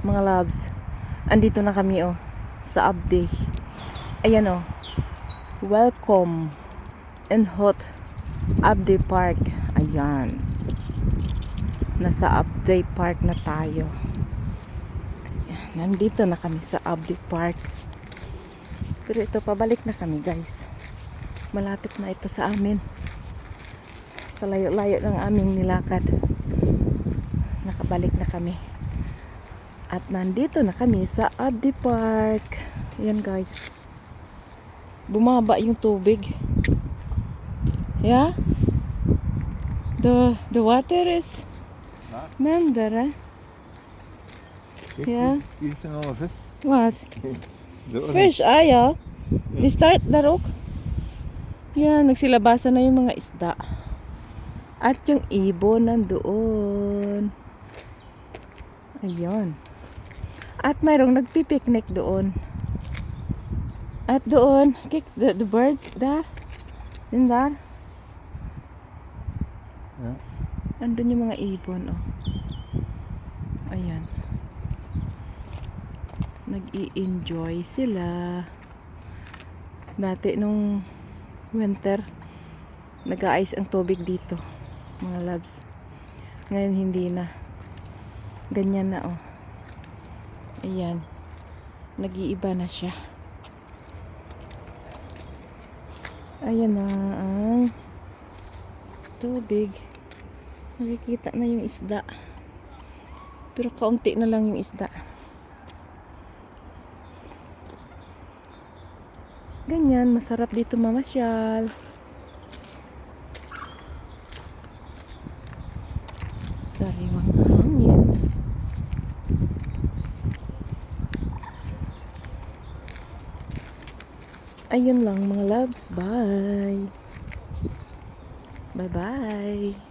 Mga loves, andito na kami sa Abde. Ayan welcome in hot Abde Park. Ayan, nasa Abde Park na tayo. Ayan, nandito na kami sa Abde Park. Pero ito, pabalik na kami guys. Malapit na ito sa amin. Sa layo-layo ng aming nilakad, nakabalik na kami. At nandito na kami sa Abde Park. Ayan guys, bumaba yung tubig. Yeah, the water is mandara. Yeah. You see all of this? What? Fish, ayaw. They start the rock. Yan, nagsilabasan na yung mga isda. At yung ibon nandoon. Ayun. At mayroong nagpipiknik doon. At doon, kick the birds there. In there. Yeah. Andun yung mga ibon, Ayan. Nag-i-enjoy sila. Dati nung winter, nag-a-ice ang tubig dito, mga loves. Ngayon hindi na. Ganyan na, Ayan. Nag-iiba na siya. Ayan na ang tubig. Nakikita na yung isda. Pero kaunti na lang yung isda. Ganyan, masarap dito mamasyal. Sariwang hangin. Ayun lang mga loves. Bye. Bye-bye.